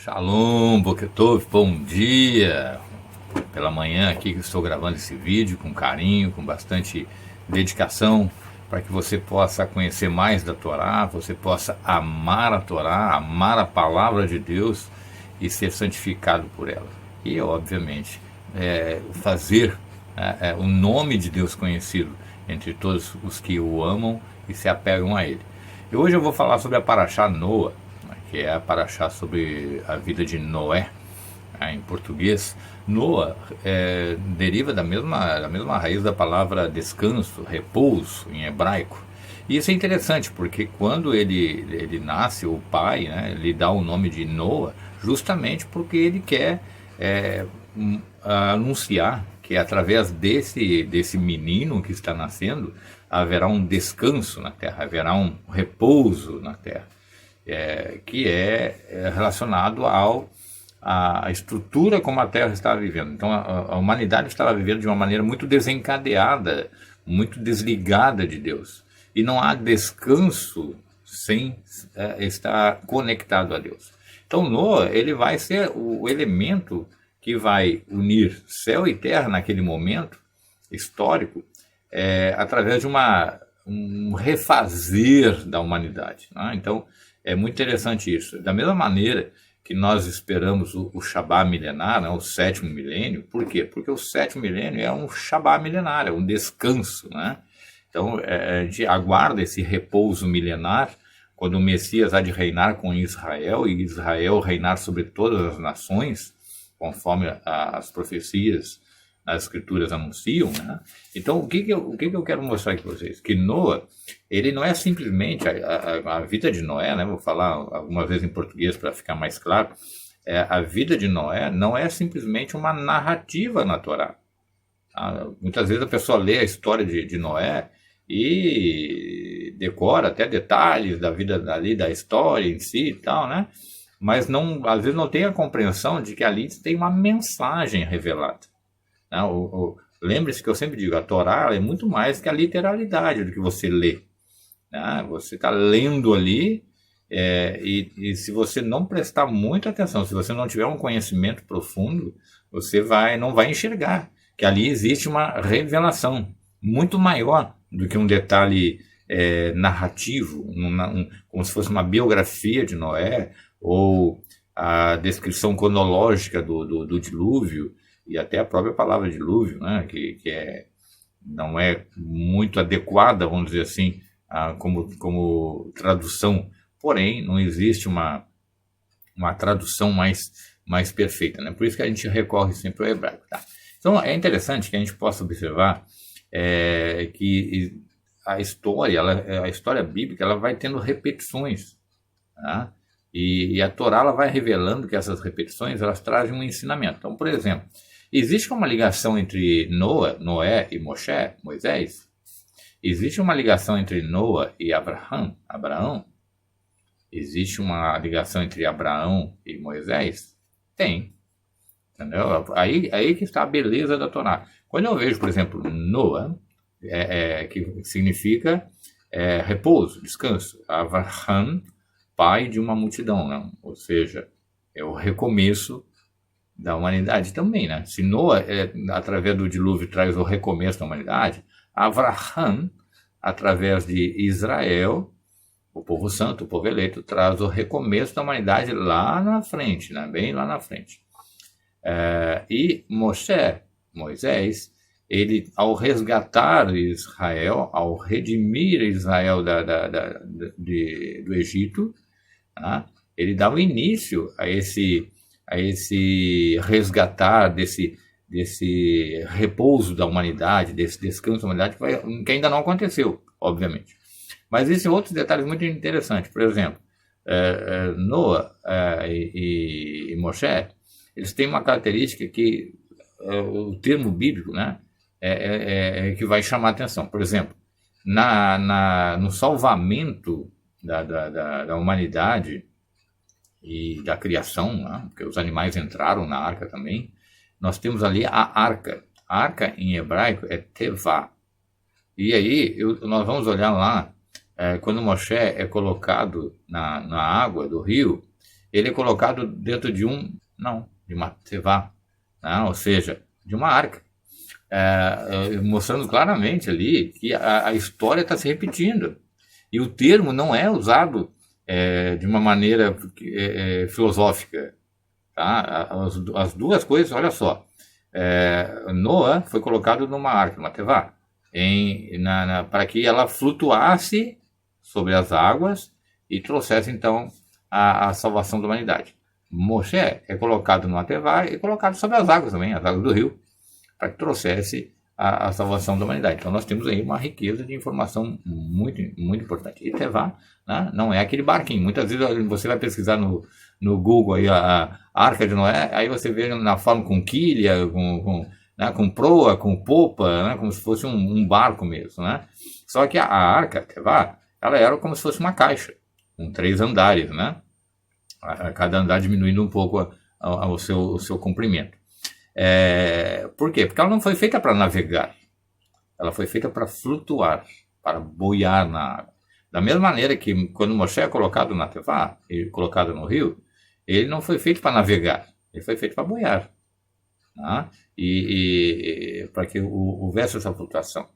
Shalom, Boker Tov, bom dia. Pela manhã aqui que estou gravando esse vídeo com carinho, com bastante dedicação, para que você possa conhecer mais da Torá, você possa amar a Torá, amar a palavra de Deus e ser santificado por ela. E, obviamente, fazer o nome de Deus conhecido entre todos os que o amam e se apegam a ele. E hoje eu vou falar sobre a Parashá Noa, que é a Parashá sobre a vida de Noé, em português. Noa deriva da mesma raiz da palavra descanso, repouso, em hebraico. E isso é interessante, porque quando ele nasce, o pai, lhe dá o nome de Noa, justamente porque ele quer anunciar que através desse menino que está nascendo, haverá um descanso na terra, haverá um repouso na terra. Que é relacionado à estrutura como a Terra estava vivendo. Então a humanidade estava vivendo de uma maneira muito desencadeada, muito desligada de Deus. E não há descanso sem estar conectado a Deus. Então Noa, ele vai ser o elemento que vai unir céu e terra naquele momento histórico, através de um refazer da humanidade. Então, é muito interessante isso. Da mesma maneira que nós esperamos o Shabá milenar, o sétimo milênio. Por quê? Porque o sétimo milênio é um Shabá milenar, é um descanso. Então, a gente aguarda esse repouso milenar, quando o Messias há de reinar com Israel, e Israel reinar sobre todas as nações, conforme as profecias as escrituras anunciam. Então, o que eu quero mostrar aqui para vocês? Que Noa, ele não é simplesmente a vida de Noé, vou falar algumas vezes em português para ficar mais claro. A vida de Noé não é simplesmente uma narrativa na Torá. Muitas vezes a pessoa lê a história de Noé e decora até detalhes da vida ali, da história em si e tal, mas às vezes não tem a compreensão de que ali tem uma mensagem revelada. Lembre-se que eu sempre digo, a Torá é muito mais que a literalidade do que você lê. Você está lendo ali, e se você não prestar muita atenção, se você não tiver um conhecimento profundo, você não vai enxergar que ali existe uma revelação muito maior do que um detalhe narrativo, como se fosse uma biografia de Noé, ou a descrição cronológica do dilúvio, e até a própria palavra dilúvio, que não é muito adequada, vamos dizer assim, como tradução. Porém, não existe uma tradução mais perfeita. Por isso que a gente recorre sempre ao hebraico. Então, é interessante que a gente possa observar que a história bíblica, ela vai tendo repetições. E a Torá, ela vai revelando que essas repetições, elas trazem um ensinamento. Então, por exemplo, existe uma ligação entre Noé e Moisés? Existe uma ligação entre Noa e Abraão? Existe uma ligação entre Abraão e Moisés? Tem. Entendeu? Aí que está a beleza da Torá. Quando eu vejo, por exemplo, Noa, que significa repouso, descanso. Abraham, pai de uma multidão, ou seja, é o recomeço da humanidade também. Se Noa, através do dilúvio, traz o recomeço da humanidade, Abraham, através de Israel, o povo santo, o povo eleito, traz o recomeço da humanidade lá na frente, bem lá na frente. E Moisés, ele, ao resgatar Israel, ao redimir Israel do Egito, ele dá o início a esse resgatar desse repouso da humanidade, desse descanso da humanidade, que ainda não aconteceu, obviamente. Mas existem outros detalhes muito interessantes. Por exemplo, Noa e Moshe, eles têm uma característica que o termo bíblico, que vai chamar a atenção. Por exemplo, no salvamento da humanidade e da criação, porque os animais entraram na arca também, nós temos ali a arca. A arca em hebraico é tevá. E aí nós vamos olhar lá, quando Moshe é colocado na água do rio, ele é colocado dentro de de uma tevá, né? Ou seja, de uma arca, mostrando claramente ali que a história está se repetindo. E o termo não é usado de uma maneira filosófica. Tá? As duas coisas, olha só. Noa foi colocado numa arca, uma tevá, para que ela flutuasse sobre as águas e trouxesse então a salvação da humanidade. Moshe é colocado numa tevá e colocado sobre as águas também, as águas do rio, para que trouxesse a salvação da humanidade. Então nós temos aí uma riqueza de informação muito, muito importante. E tevá, né, não é aquele barquinho. Muitas vezes você vai pesquisar no Google aí a Arca de Noé, aí você vê na forma com quilha, com proa, com popa, né, como se fosse um barco mesmo. Né? Só que a arca, tevá, ela era como se fosse uma caixa, com 3 andares, né? Cada andar diminuindo um pouco o seu comprimento. Por quê? Porque ela não foi feita para navegar, ela foi feita para flutuar, para boiar na água. Da mesma maneira que quando Moshe é colocado na tevá, colocado no rio, ele não foi feito para navegar, ele foi feito para boiar, né? E para que houvesse essa flutuação.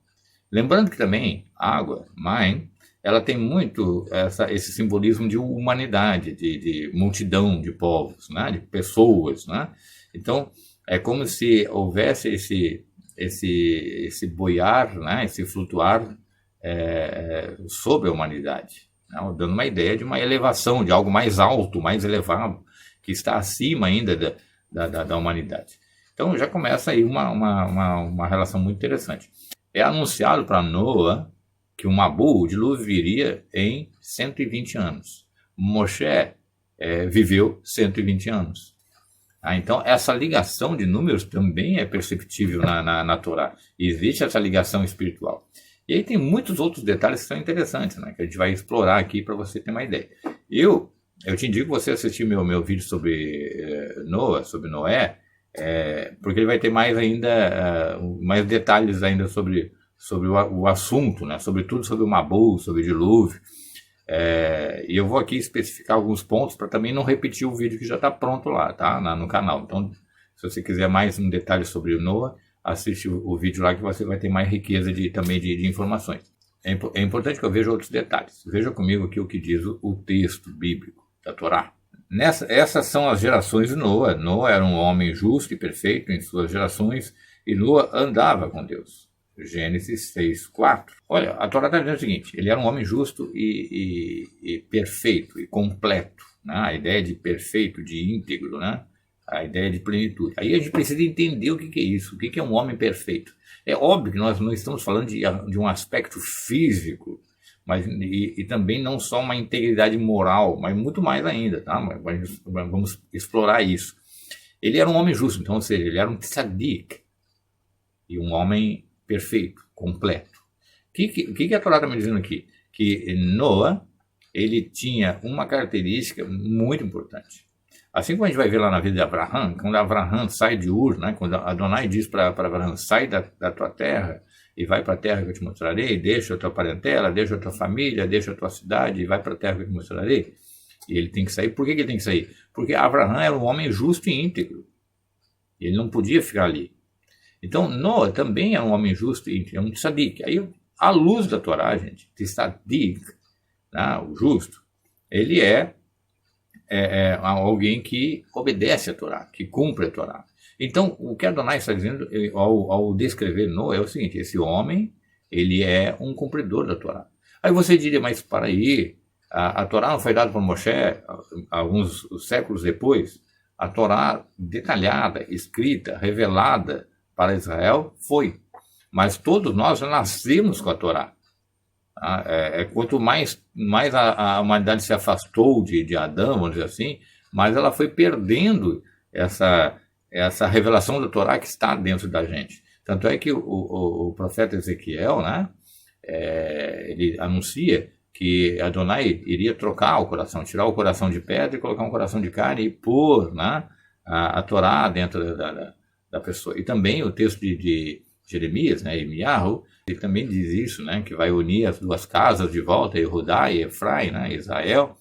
Lembrando que também água, mãe, ela tem muito esse simbolismo de humanidade, de multidão de povos, né? De pessoas, né? Então, é como se houvesse esse boiar, né? Esse flutuar sobre a humanidade, né? Dando uma ideia de uma elevação, de algo mais alto, mais elevado, que está acima ainda da humanidade. Então já começa aí uma relação muito interessante. É anunciado para Noa que o Mabu, o dilúvio, viria em 120 anos. Moshe viveu 120 anos. Então, essa ligação de números também é perceptível na Torá. Existe essa ligação espiritual. E aí tem muitos outros detalhes que são interessantes, né, que a gente vai explorar aqui para você ter uma ideia. Eu te indico você assistir meu vídeo sobre Noa, sobre Noé, porque ele vai ter mais detalhes ainda sobre o assunto, né? Sobretudo sobre o Mabu, sobre o dilúvio. E eu vou aqui especificar alguns pontos para também não repetir o vídeo que já está pronto lá, tá? No canal. Então, se você quiser mais um detalhe sobre o Noa, assiste o vídeo lá que você vai ter mais riqueza também de informações. É importante que eu veja outros detalhes. Veja comigo aqui o que diz o texto bíblico da Torá. Essas são as gerações de Noa. Noa era um homem justo e perfeito em suas gerações, e Noa andava com Deus. Gênesis 6:4. Olha, a Torá está dizendo o seguinte: ele era um homem justo e perfeito e completo, né? A ideia de perfeito, de íntegro, né? A ideia de plenitude. Aí a gente precisa entender o que é isso, o que é um homem perfeito. É óbvio que nós não estamos falando de um aspecto físico, mas e também não só uma integridade moral, mas muito mais ainda, tá? Vamos explorar isso. Ele era um homem justo, então, ou seja, ele era um tzadik, e um homem perfeito, completo. O que a Torá está me dizendo aqui? Que Noa, ele tinha uma característica muito importante. Assim como a gente vai ver lá na vida de Abraham, quando Abraham sai de Ur, né, quando Adonai diz para Abraham: sai da tua terra e vai para a terra que eu te mostrarei, deixa a tua parentela, deixa a tua família, deixa a tua cidade e vai para a terra que eu te mostrarei. E ele tem que sair. Por que ele tem que sair? Porque Abraham era um homem justo e íntegro. E ele não podia ficar ali. Então, Noa também é um homem justo e é um tzadik. Aí, à luz da Torá, gente, tzadik, né, o justo, ele é alguém que obedece a Torá, que cumpre a Torá. Então, o que Adonai está dizendo ao descrever Noa é o seguinte: esse homem, ele é um cumpridor da Torá. Aí você diria: mas para aí, a Torá não foi dada por Moshe alguns séculos depois? A Torá detalhada, escrita, revelada para Israel foi, mas todos nós já nascemos com a Torá. Quanto mais a humanidade se afastou de Adão, vamos dizer assim, mais ela foi perdendo essa revelação da Torá que está dentro da gente. Tanto é que o profeta Ezequiel, né, ele anuncia que Adonai iria trocar o coração, tirar o coração de pedra e colocar um coração de carne e pôr, né, a Torá dentro da pessoa. E também o texto de Jeremias, né, Irmiyahu, ele também diz isso, né, que vai unir as duas casas de volta, Judá e Efraim, né, Israel,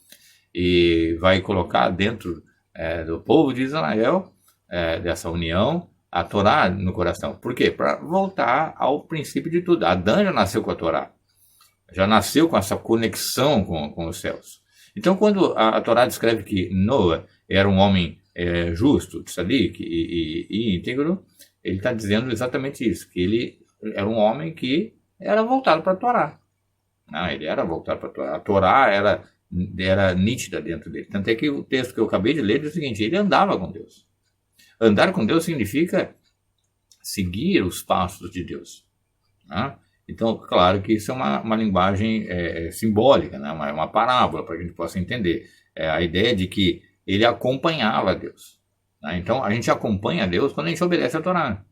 e vai colocar dentro do povo de Israel, dessa união, a Torá no coração. Por quê? Para voltar ao princípio de tudo. Adão já nasceu com a Torá, já nasceu com essa conexão com os céus. Então, quando a Torá descreve que Noé era um homem justo, tzadik e íntegro, ele está dizendo exatamente isso, que ele era um homem que era voltado para a Torá. Não, ele era voltado para a Torá. A Torá era nítida dentro dele. Tanto é que o texto que eu acabei de ler diz o seguinte: ele andava com Deus. Andar com Deus significa seguir os passos de Deus. Né? Então, claro que isso é uma linguagem simbólica, né? uma parábola para que a gente possa entender. A ideia de que ele acompanhava Deus. Né? Então, a gente acompanha a Deus quando a gente obedece a Torá.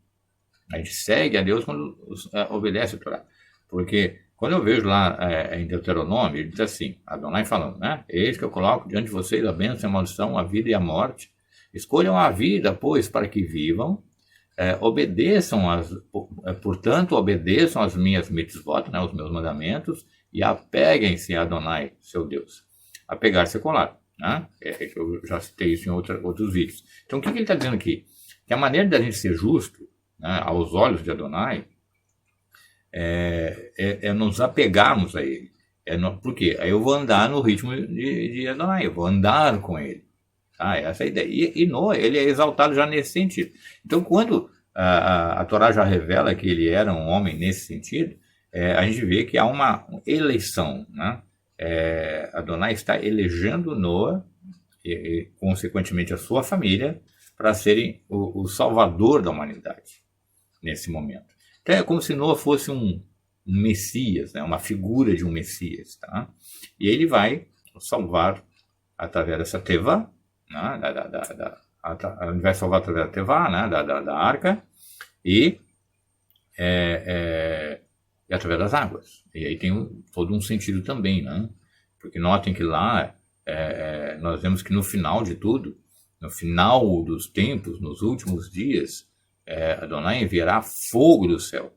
A gente segue a Deus quando obedece a Torá. Porque quando eu vejo lá em Deuteronômio, ele diz assim, Adonai falando, né? Eis que eu coloco diante de vocês a bênção e a maldição, a vida e a morte. Escolham a vida, pois, para que vivam. Portanto, obedeçam as minhas mitzvot, né, os meus mandamentos, e apeguem-se a Adonai, seu Deus. Apegar-se é colar. Né? Eu já citei isso em outros vídeos. Então, o que ele está dizendo aqui? Que a maneira da gente ser justo, né, aos olhos de Adonai, é nos apegarmos a ele. Por quê? Aí eu vou andar no ritmo de Adonai, eu vou andar com ele. Essa é a ideia. E Noé, ele é exaltado já nesse sentido. Então, quando a Torá já revela que ele era um homem nesse sentido, a gente vê que há uma eleição. Né? Adonai está elegendo Noé, e consequentemente a sua família, para serem o salvador da humanidade nesse momento. Então, é como se Noé fosse um Messias, né? Uma figura de um Messias. Tá? E ele vai salvar através dessa teva, né? Ele vai salvar através da teva, né? da arca, e através das águas. E aí tem todo um sentido também, né? Porque notem que lá nós vemos que no final de tudo, no final dos tempos, nos últimos dias, Adonai enviará fogo do céu,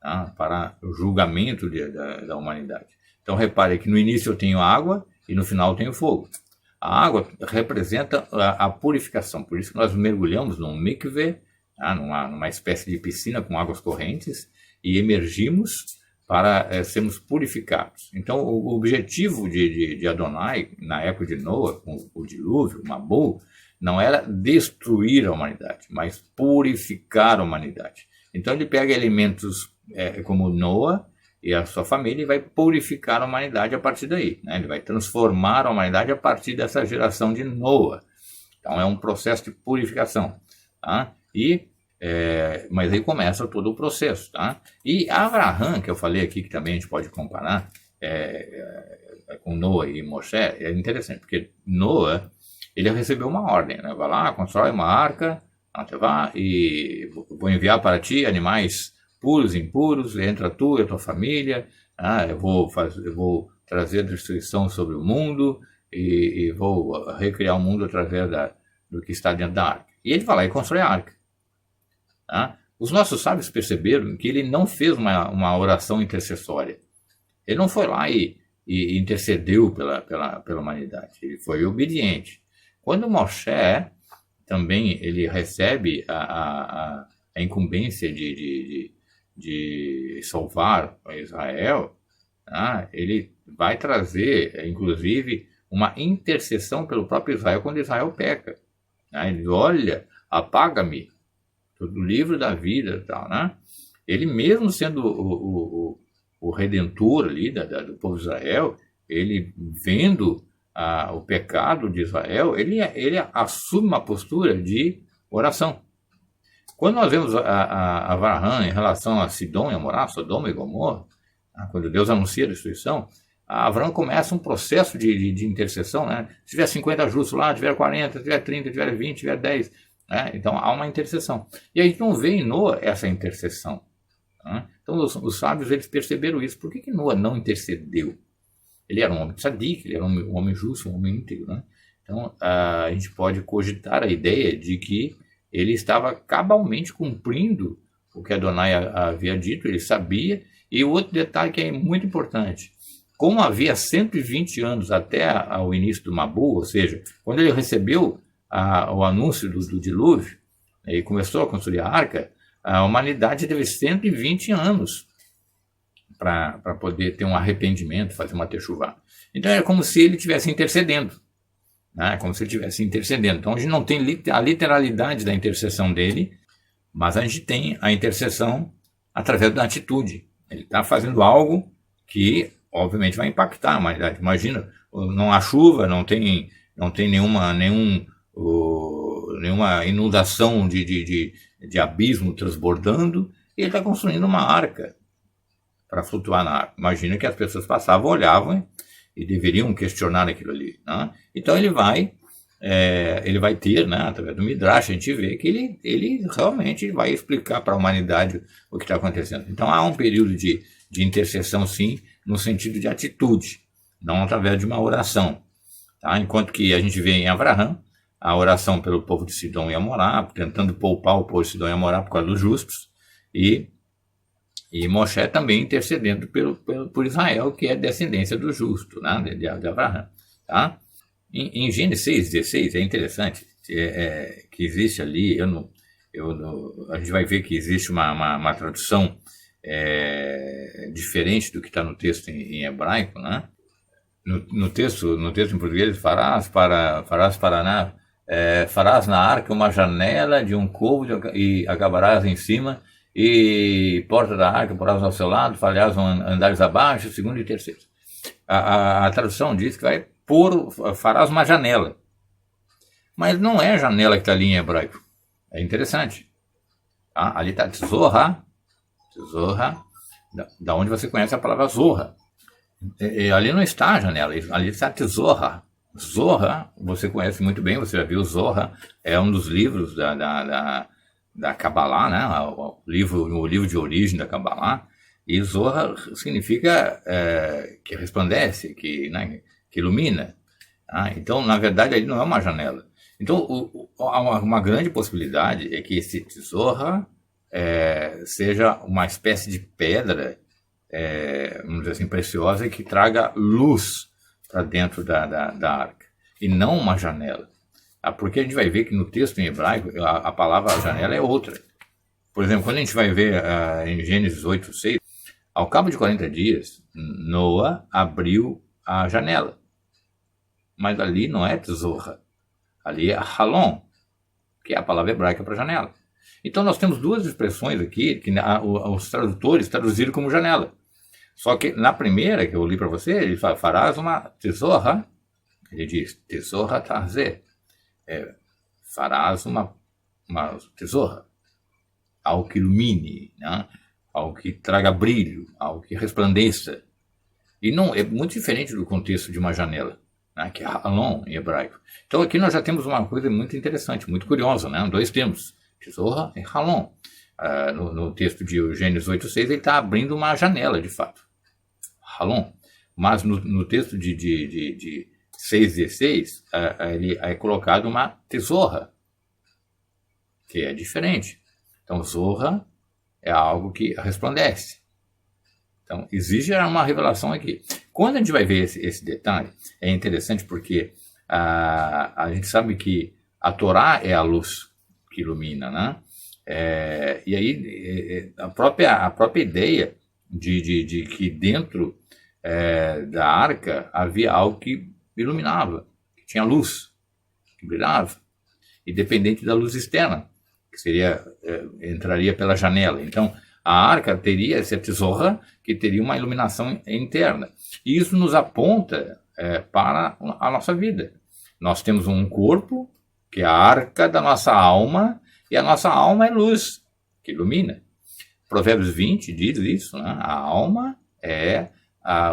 tá? Para o julgamento da humanidade. Então repare que no início eu tenho água e no final eu tenho fogo. A água representa a purificação, por isso que nós mergulhamos num mikveh, tá? numa espécie de piscina com águas correntes, e emergimos para sermos purificados. Então o objetivo de Adonai, na época de Noé, com o dilúvio, o Mabul, não era destruir a humanidade, mas purificar a humanidade. Então ele pega elementos como Noé e a sua família e vai purificar a humanidade a partir daí. Né? Ele vai transformar a humanidade a partir dessa geração de Noé. Então é um processo de purificação. Tá? Mas aí começa todo o processo. Tá? E Abraham, que eu falei aqui, que também a gente pode comparar com Noé e Moshe, é interessante, porque Noé, ele recebeu uma ordem, né? Vai lá, constrói uma arca, e vou enviar para ti animais puros e impuros, entra tu e a tua família, eu vou trazer destruição sobre o mundo e vou recriar o mundo através do que está dentro da arca. E ele vai lá e constrói a arca. Tá? Os nossos sábios perceberam que ele não fez uma oração intercessória. Ele não foi lá e intercedeu pela humanidade. Ele foi obediente. Quando Moshe também ele recebe a incumbência de salvar Israel, ele vai trazer, inclusive, uma intercessão pelo próprio Israel quando Israel peca. Ele olha, apaga-me do livro da vida. Tal, né? Ele mesmo sendo o redentor ali do povo de Israel, ele vendo o pecado de Israel, ele assume uma postura de oração. Quando nós vemos a Abraham em relação a Sidom e Amorá, Sodoma e Gomorra, quando Deus anuncia a destruição, Abraham começa um processo de intercessão. Né? Se tiver 50 justos lá, tiver 40, tiver 30, tiver 20, tiver 10. Né? Então há uma intercessão. E a gente não vê em Noé essa intercessão. Né? Então os sábios eles perceberam isso. Por que Noé não intercedeu? Ele era um homem tzadik, ele era um homem justo, um homem íntegro. Né? Então, a gente pode cogitar a ideia de que ele estava cabalmente cumprindo o que Adonai havia dito, ele sabia. E o outro detalhe que é muito importante, como havia 120 anos até o início do Mabu, ou seja, quando ele recebeu o anúncio do dilúvio e começou a construir a arca, a humanidade teve 120 anos para poder ter um arrependimento, fazer uma techuvá. Então é como se ele estivesse intercedendo. Né? Como se ele estivesse intercedendo. Então a gente não tem a literalidade da intercessão dele, mas a gente tem a intercessão através da atitude. Ele está fazendo algo que, obviamente, vai impactar a humanidade. Imagina, não há chuva, não tem nenhuma inundação de abismo transbordando, e ele está construindo uma arca para flutuar na água. Imagina que as pessoas passavam, olhavam e deveriam questionar aquilo ali. Né? Então ele vai ter, né, através do Midrash, a gente vê que ele realmente vai explicar para a humanidade o que está acontecendo. Então há um período de intercessão, sim, no sentido de atitude, não através de uma oração. Tá? Enquanto que a gente vê em Abraão a oração pelo povo de Sidom e Amorá, tentando poupar o povo de Sidom e Amorá por causa dos justos, e Moshe também intercedendo por Israel, que é descendência do justo, né, de Abraão. Tá? Em Gênesis 6,16 é interessante que existe ali, a gente vai ver que existe uma tradução diferente do que está no texto em hebraico, né? No texto em português, farás na arca uma janela de um covo e acabarás em cima, e porta da arca porás ao seu lado, falharás andares abaixo, segundo e terceiro. A tradução diz que farás uma janela. Mas não é a janela que está ali em hebraico. É interessante. Tá? Ali está Tzorra, da onde você conhece a palavra Zorra. Ali não está a janela, ali está Tzorra. Zorra, você conhece muito bem, você já viu Zorra, é um dos livros da Kabbalah, né? o livro de origem da Kabbalah, e Zorra significa que resplandece, que ilumina. Tá? Então, na verdade, ali não é uma janela. Então, uma grande possibilidade é que esse Zorra seja uma espécie de pedra, vamos dizer assim, preciosa, que traga luz para dentro da arca, e não uma janela. Porque a gente vai ver que no texto em hebraico a palavra janela é outra. Por exemplo, quando a gente vai ver em Gênesis 8:6, ao cabo de 40 dias, Noa abriu a janela. Mas ali não é Tzorra, ali é Halon, que é a palavra hebraica para janela. Então nós temos duas expressões aqui que os tradutores traduziram como janela. Só que na primeira que eu li para você, ele fala, farás uma Tzorra, ele diz, Tzorra tarzeh, farás uma Tzorra, algo que ilumine, né? Algo que traga brilho, algo que resplandeça. E não é muito diferente do contexto de uma janela, né? Que é Halon em hebraico. Então aqui nós já temos uma coisa muito interessante, muito curiosa, né? Dois termos, Tzorra e Halon. No texto de Gênesis 8:6 ele está abrindo uma janela, de fato. Halon. Mas no texto de 6:16 ele é colocado uma Tzorra, que é diferente. Então Zorra é algo que resplandece. Então exige uma revelação aqui. Quando a gente vai ver esse detalhe, é interessante porque a gente sabe que a Torá é a luz que ilumina, né? E aí a própria ideia de que dentro da arca havia algo que iluminava, que tinha luz, que brilhava, independente da luz externa, que entraria pela janela. Então a arca teria essa Tzorra, que teria uma iluminação interna. E isso nos aponta para a nossa vida. Nós temos um corpo, que é a arca da nossa alma, e a nossa alma é luz, que ilumina. Provérbios 20 diz isso, né? A alma é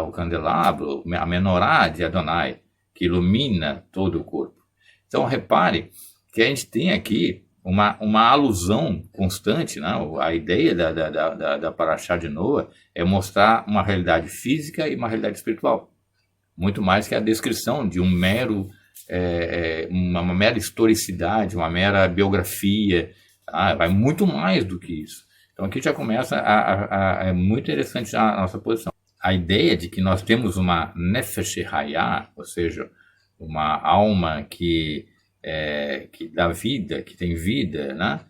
o candelabro, a menorá de Adonai, que ilumina todo o corpo. Então repare que a gente tem aqui uma alusão constante, né? A ideia da Parashá de Noa é mostrar uma realidade física e uma realidade espiritual. Muito mais que a descrição de uma mera historicidade, uma mera biografia. Vai muito mais do que isso. Então aqui já começa é muito interessante a nossa posição. a ideia de que nós temos uma Nefesh Hayah, ou seja, uma alma que dá vida, que tem vida, né?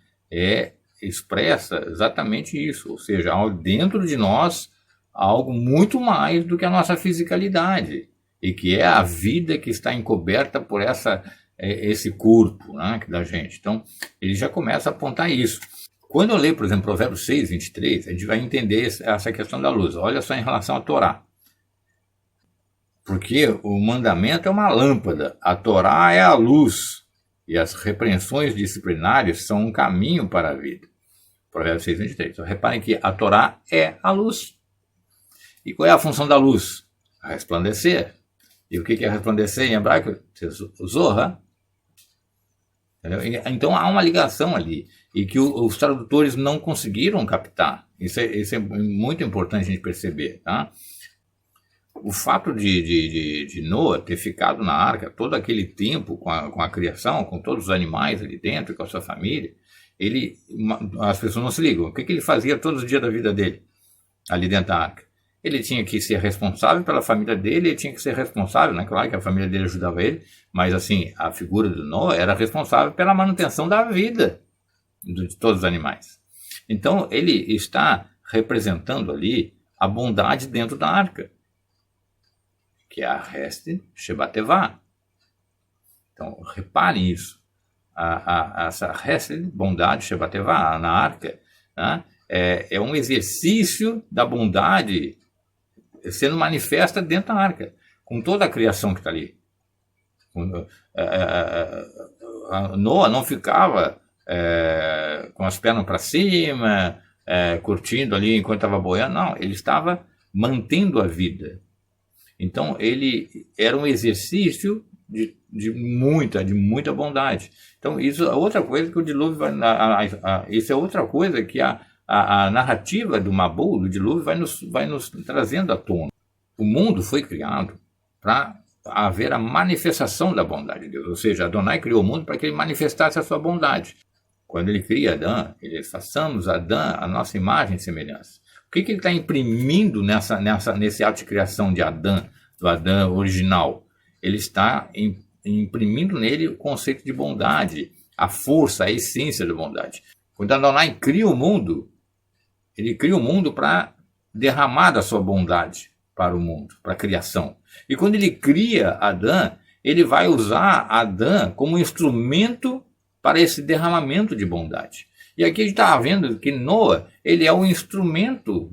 Expressa exatamente isso, ou seja, dentro de nós algo muito mais do que a nossa fisicalidade, e que é a vida que está encoberta por esse corpo, né, da gente. Então, ele já começa a apontar isso. Quando eu leio, por exemplo, Provérbios 6, 23, a gente vai entender essa questão da luz. Olha só em relação à Torá. Porque o mandamento é uma lâmpada, a Torá é a luz, e as repreensões disciplinares são um caminho para a vida. Provérbios 6, 23. Então, reparem que a Torá é a luz. E qual é a função da luz? Resplandecer. E o que é resplandecer em hebraico? Zorra. Entendeu? Então há uma ligação ali, e que os tradutores não conseguiram captar. Isso é muito importante a gente perceber. Tá? O fato de Noa ter ficado na arca todo aquele tempo com a criação, com todos os animais ali dentro, com a sua família, as pessoas não se ligam. O que ele fazia todos os dias da vida dele, ali dentro da arca? Ele tinha que ser responsável pela família dele, ele tinha que ser responsável, né? Claro que a família dele ajudava ele, mas assim, a figura do Noé era responsável pela manutenção da vida de todos os animais. Então, ele está representando ali a bondade dentro da arca, que é a Hesed Shebatevá. Então, reparem isso. Essa Hesed, bondade Shebatevá, na arca, né? É um exercício da bondade sendo manifesta dentro da arca, com toda a criação que está ali. Noa não ficava com as pernas para cima, curtindo ali enquanto estava boiando, não, ele estava mantendo a vida. Então, ele era um exercício de muita bondade. Então, isso é outra coisa que o dilúvio isso é outra coisa que a narrativa do Mabul, do dilúvio, vai nos trazendo à tona. O mundo foi criado para haver a manifestação da bondade de Deus. Ou seja, Adonai criou o mundo para que ele manifestasse a sua bondade. Quando ele cria Adão, ele diz, façamos Adão a nossa imagem e semelhança. O que ele está imprimindo nesse ato de criação de Adão, do Adão original? Ele está imprimindo nele o conceito de bondade, a força, a essência da bondade. Quando Adonai cria o mundo, ele cria o mundo para derramar da sua bondade para o mundo, para a criação. E quando ele cria Adão, ele vai usar Adão como instrumento para esse derramamento de bondade. E aqui a gente está vendo que Noa, ele é o instrumento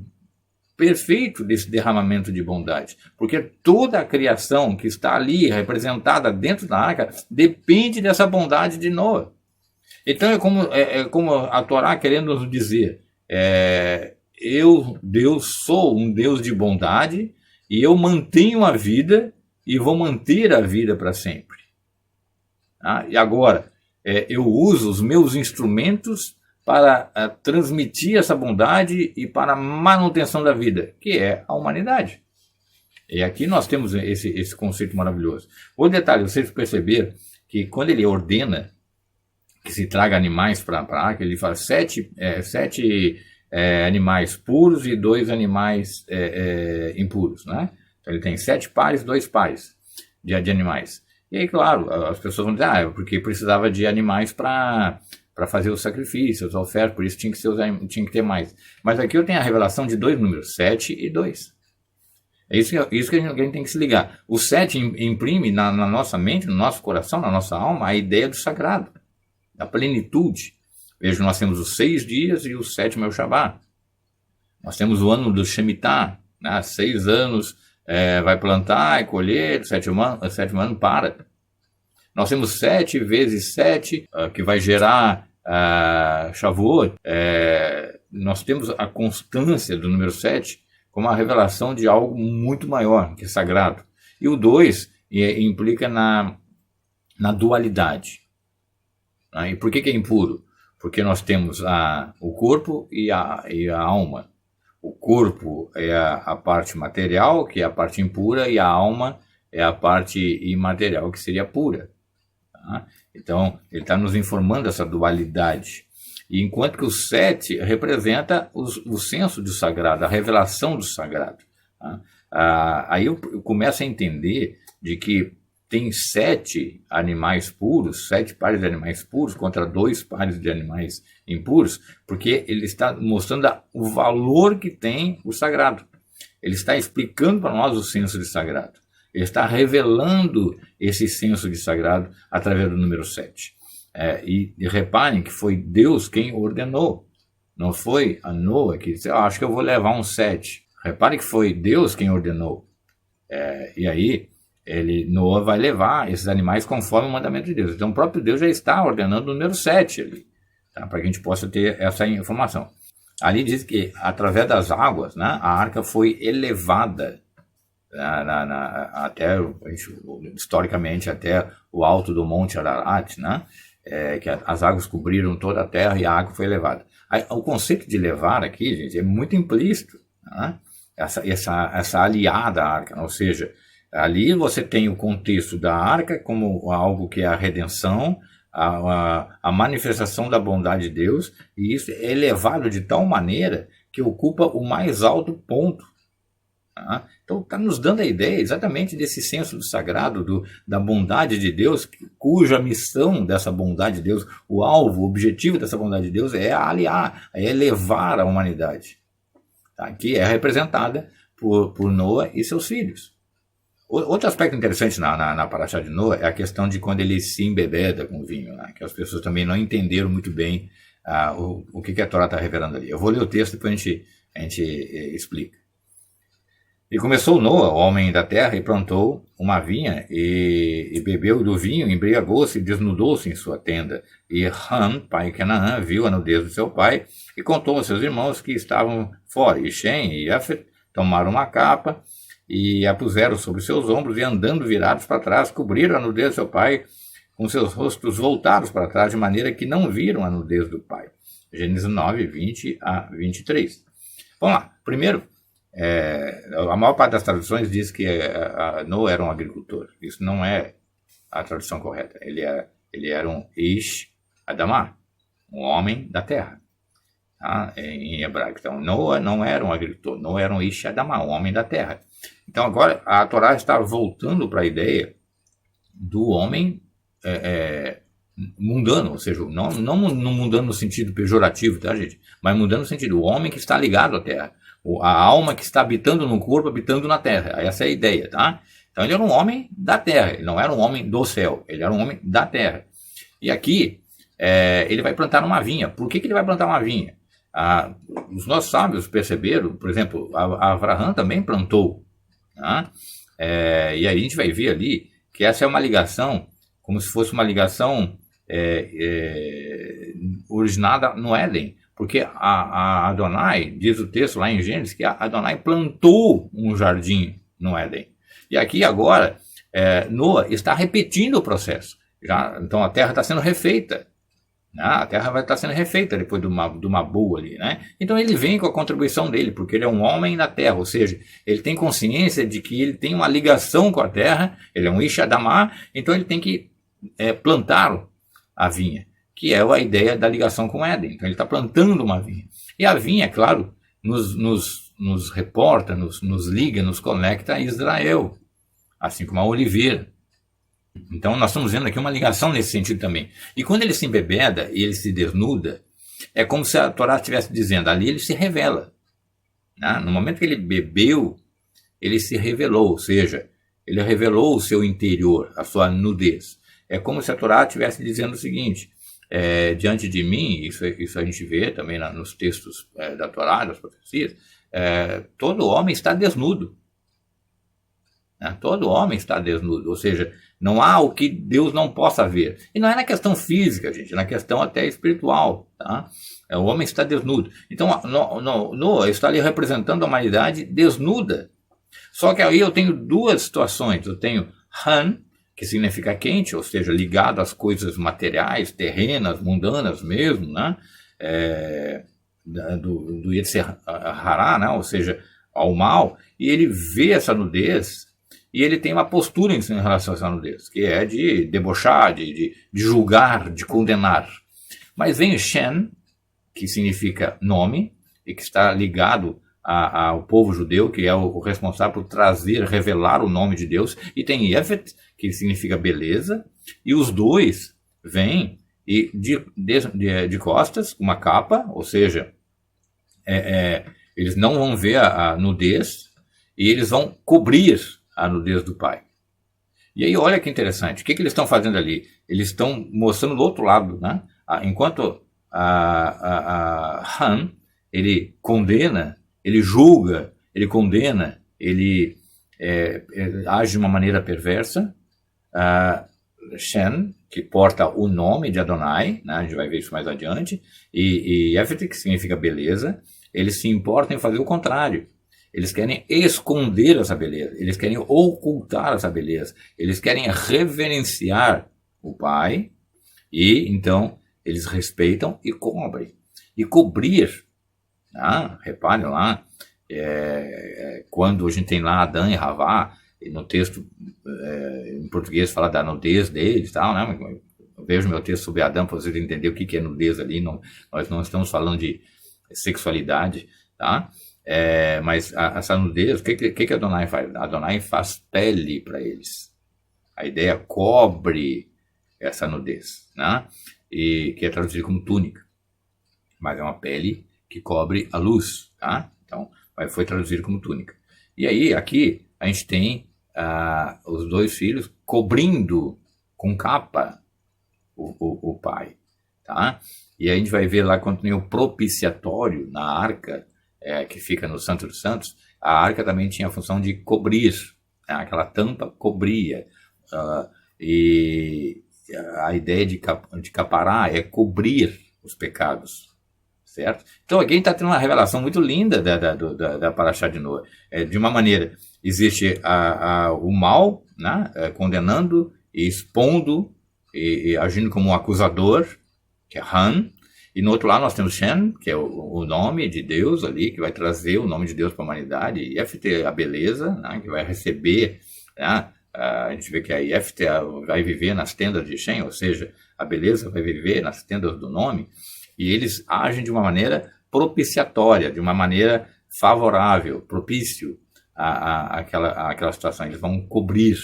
perfeito desse derramamento de bondade, porque toda a criação que está ali representada dentro da arca depende dessa bondade de Noa. Então é como a Torá querendo nos dizer, eu, Deus, sou um Deus de bondade e eu mantenho a vida e vou manter a vida para sempre. E agora, eu uso os meus instrumentos para transmitir essa bondade e para a manutenção da vida, que é a humanidade. E aqui nós temos esse conceito maravilhoso. Outro detalhe, vocês perceberam que quando ele ordena que se traga animais para a arca, ele fala sete animais puros e 2 animais impuros, né? Então ele tem 7 pares, 2 pares de animais. E aí, claro, as pessoas vão dizer, porque precisava de animais para fazer os sacrifícios, as ofertas, por isso tinha que ter mais. Mas aqui eu tenho a revelação de 2 números, 7 e 2. É isso que a gente tem que se ligar. O 7 imprime na nossa mente, no nosso coração, na nossa alma, a ideia do sagrado, da plenitude. Veja, nós temos os 6 dias e o 7º é o Shabat. Nós temos o ano do Shemitah, né? 6 anos vai plantar e colher, o 7º ano para. Nós temos 7 vezes 7, que vai gerar Shavuot. Nós temos a constância do número 7 como a revelação de algo muito maior, que é sagrado. E o 2 implica na dualidade. E por que é impuro? Porque nós temos o corpo e a alma. O corpo é a parte material, que é a parte impura, e a alma é a parte imaterial, que seria pura. Tá? Então, ele está nos informando essa dualidade. E enquanto que o 7 representa o senso do sagrado, a revelação do sagrado. Tá? Aí eu começo a entender de que tem 7 animais puros, 7 pares de animais puros contra 2 pares de animais impuros, porque ele está mostrando o valor que tem o sagrado. Ele está explicando para nós o senso de sagrado. Ele está revelando esse senso de sagrado através do número 7. E reparem que foi Deus quem ordenou. Não foi a Noa que disse, acho que eu vou levar um 7. Repare que foi Deus quem ordenou. E aí, Noa vai levar esses animais conforme o mandamento de Deus. Então o próprio Deus já está ordenando o número 7 ali, tá? Para que a gente possa ter essa informação. Ali diz que através das águas, né, a arca foi elevada até, historicamente, até o alto do Monte Ararat, né, que as águas cobriram toda a terra e a água foi elevada. Aí, o conceito de levar aqui, gente, é muito implícito, né? Essa aliada à arca, ou seja, ali você tem o contexto da arca como algo que é a redenção, a manifestação da bondade de Deus, e isso é elevado de tal maneira que ocupa o mais alto ponto. Tá? Então está nos dando a ideia exatamente desse senso do sagrado, da bondade de Deus, cuja missão dessa bondade de Deus, o alvo, o objetivo dessa bondade de Deus é aliar, é elevar a humanidade, tá? Que é representada por Noa e seus filhos. Outro aspecto interessante na Parashá de Noa é a questão de quando ele se embebeda com o vinho, né? Que as pessoas também não entenderam muito bem o que a Torá está revelando ali. Eu vou ler o texto e depois a gente explica. E começou Noa, homem da terra, e plantou uma vinha, e bebeu do vinho, embriagou-se e desnudou-se em sua tenda. E Ham, pai de Canaã, viu a nudez do seu pai e contou aos seus irmãos que estavam fora. E Shem e Jafet tomaram uma capa e a puseram sobre seus ombros, e andando virados para trás, cobriram a nudez do seu pai com seus rostos voltados para trás, de maneira que não viram a nudez do pai. Gênesis 9, 20 a 23. Vamos lá. Primeiro, a maior parte das traduções diz que Noa era um agricultor. Isso não é a tradução correta. Ele era um Ish Adamah, um homem da terra, tá? Em hebraico. Então, Noa não era um agricultor. Noa era um Ish Adamah, um homem da terra. Então agora a Torá está voltando para a ideia do homem mundano, ou seja, não mundano no sentido pejorativo, tá, gente? Mas mundano no sentido, o homem que está ligado à terra, a alma que está habitando no corpo, habitando na terra. Essa é a ideia, tá? Então ele era um homem da terra, ele não era um homem do céu, ele era um homem da terra. E aqui ele vai plantar uma vinha. Por que ele vai plantar uma vinha? Os nossos sábios perceberam, por exemplo, Abraham também plantou. Tá? E aí a gente vai ver ali que essa é uma ligação, como se fosse uma ligação originada no Éden, porque a Adonai, diz o texto lá em Gênesis, que a Adonai plantou um jardim no Éden. E aqui agora, Noa está repetindo o processo. Então a terra está sendo refeita. A terra vai estar sendo refeita depois do Mabu ali, né? Então ele vem com a contribuição dele, porque ele é um homem na terra, ou seja, ele tem consciência de que ele tem uma ligação com a terra, ele é um Ish Adamah, então ele tem que plantar a vinha, que é a ideia da ligação com Éden. Então ele está plantando uma vinha. E a vinha, claro, nos reporta, nos liga, nos conecta a Israel, assim como a oliveira. Então nós estamos vendo aqui uma ligação nesse sentido também. E quando ele se embebeda e ele se desnuda, é como se a Torá estivesse dizendo, ali ele se revela. Né? No momento que ele bebeu, ele se revelou, ou seja, ele revelou o seu interior, a sua nudez. É como se a Torá estivesse dizendo o seguinte, diante de mim, isso a gente vê também nos textos da Torá, das profecias, todo homem está desnudo. Né? Todo homem está desnudo, ou seja, não há o que Deus não possa ver. E não é na questão física, gente, é na questão até espiritual. Tá? O homem está desnudo. Então, Noa está ali representando a humanidade desnuda. Só que aí eu tenho duas situações. Eu tenho Han, que significa quente, ou seja, ligado às coisas materiais, terrenas, mundanas mesmo, né? Do Yetzer Hará, né? Ou seja, ao mal. E ele vê essa nudez. E ele tem uma postura em relação a essa nudez, que é de debochar, de julgar, de condenar. Mas vem o Shen, que significa nome, e que está ligado ao povo judeu, que é o responsável por trazer, revelar o nome de Deus, e tem Yefet, que significa beleza, e os dois vêm e de costas, uma capa, ou seja, eles não vão ver a nudez, e eles vão cobrir a nudez do pai. E aí olha que interessante, o que eles estão fazendo ali? Eles estão mostrando do outro lado, né? Enquanto Han, ele condena, ele julga, ele condena, ele age de uma maneira perversa. Shen, que porta o nome de Adonai, né? A gente vai ver isso mais adiante, e Yefet, que significa beleza, eles se importam em fazer o contrário. Eles querem esconder essa beleza, eles querem ocultar essa beleza, eles querem reverenciar o pai, e então eles respeitam e cobrem. E cobrir, reparem lá, quando a gente tem lá Adão e Havá, e no texto em português fala da nudez deles e tal, né? Eu vejo meu texto sobre Adão para vocês entenderem o que é nudez ali, nós não estamos falando de sexualidade, tá? Mas essa nudez, o que Adonai faz? Adonai faz pele para eles. A ideia cobre essa nudez, né? E que é traduzido como túnica. Mas é uma pele que cobre a luz, tá? Então, foi traduzido como túnica. E aí, aqui, a gente tem os dois filhos cobrindo com capa o pai, tá? E aí a gente vai ver lá quando tem o propiciatório na arca, que fica no Santo dos Santos, a arca também tinha a função de cobrir, né? Aquela tampa cobria, e a ideia de capará é cobrir os pecados, certo? Então aqui a gente está tendo uma revelação muito linda da Parashá de Noa. De uma maneira, existe o mal, né? Condenando e expondo e agindo como um acusador, que é Han, e no outro lado nós temos Shen, que é o nome de Deus ali, que vai trazer o nome de Deus para a humanidade, e Yefet, a beleza, né? Que vai receber, né? A gente vê que a Yefet vai viver nas tendas de Shem, ou seja, a beleza vai viver nas tendas do nome, e eles agem de uma maneira propiciatória, de uma maneira favorável, propício àquela situação. Eles vão cobrir,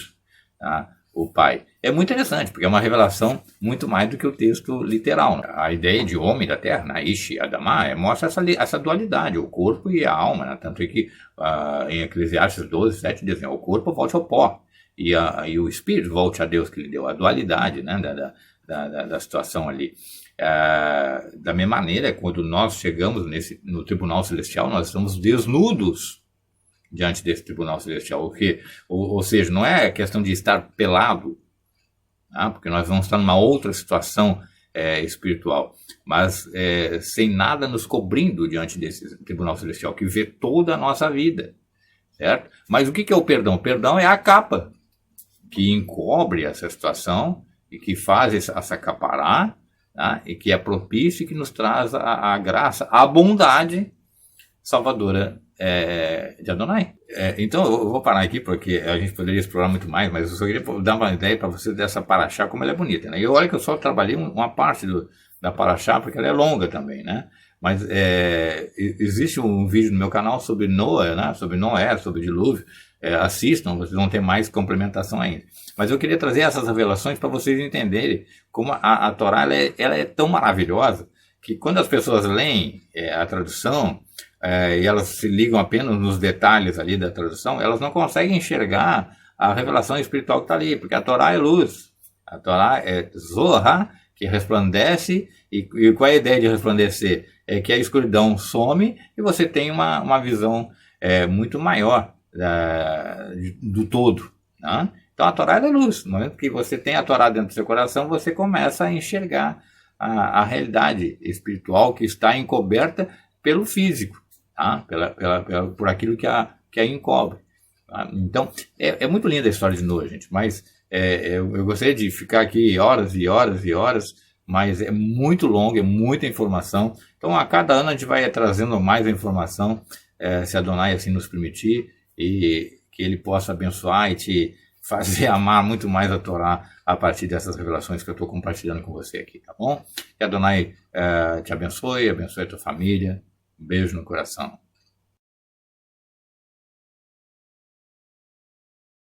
tá, o pai. É muito interessante, porque é uma revelação muito mais do que o texto literal, né? A ideia de homem da terra, Naish e Adamá, mostra essa dualidade, o corpo e a alma, né? Tanto é que em Eclesiastes 12, 7 diz, o corpo volte ao pó, e o espírito volte a Deus que lhe deu, a dualidade, né? da situação ali. Da mesma maneira, quando nós chegamos no tribunal celestial, nós estamos desnudos diante desse tribunal celestial, ou seja, não é questão de estar pelado, tá? Porque nós vamos estar numa outra situação espiritual, mas sem nada nos cobrindo diante desse tribunal celestial, que vê toda a nossa vida, certo? Mas o que é o perdão? O perdão é a capa que encobre essa situação e que faz essa capará, tá? E que é propício e que nos traz a graça, a bondade salvadora de Adonai. Então eu vou parar aqui, porque a gente poderia explorar muito mais, mas eu só queria dar uma ideia para você dessa Parashá, como ela é bonita, né? E olha que eu só trabalhei uma parte da Parashá, porque ela é longa também, né? Mas existe um vídeo no meu canal sobre Noé, né? Sobre Noé, sobre o dilúvio. Assistam, vocês vão ter mais complementação ainda. Mas eu queria trazer essas revelações para vocês entenderem como a Torá ela é tão maravilhosa, que quando as pessoas leem a tradução, e elas se ligam apenas nos detalhes ali da tradução, elas não conseguem enxergar a revelação espiritual que está ali, porque a Torá é luz, a Torá é Zohar, que resplandece, e qual é a ideia de resplandecer? É que a escuridão some e você tem uma visão muito maior do todo, né? Então a Torá é luz. No momento que você tem a Torá dentro do seu coração, você começa a enxergar a realidade espiritual que está encoberta pelo físico, tá? Por aquilo que a encobre, tá? Então é muito linda a história de Noé, gente, mas eu gostaria de ficar aqui horas e horas e horas, mas é muito longo, é muita informação. Então a cada ano a gente vai trazendo mais informação, se Adonai assim nos permitir, e que ele possa abençoar e te fazer amar muito mais a Torá a partir dessas revelações que eu estou compartilhando com você aqui, tá bom? Que Adonai te abençoe a tua família. Um beijo no coração.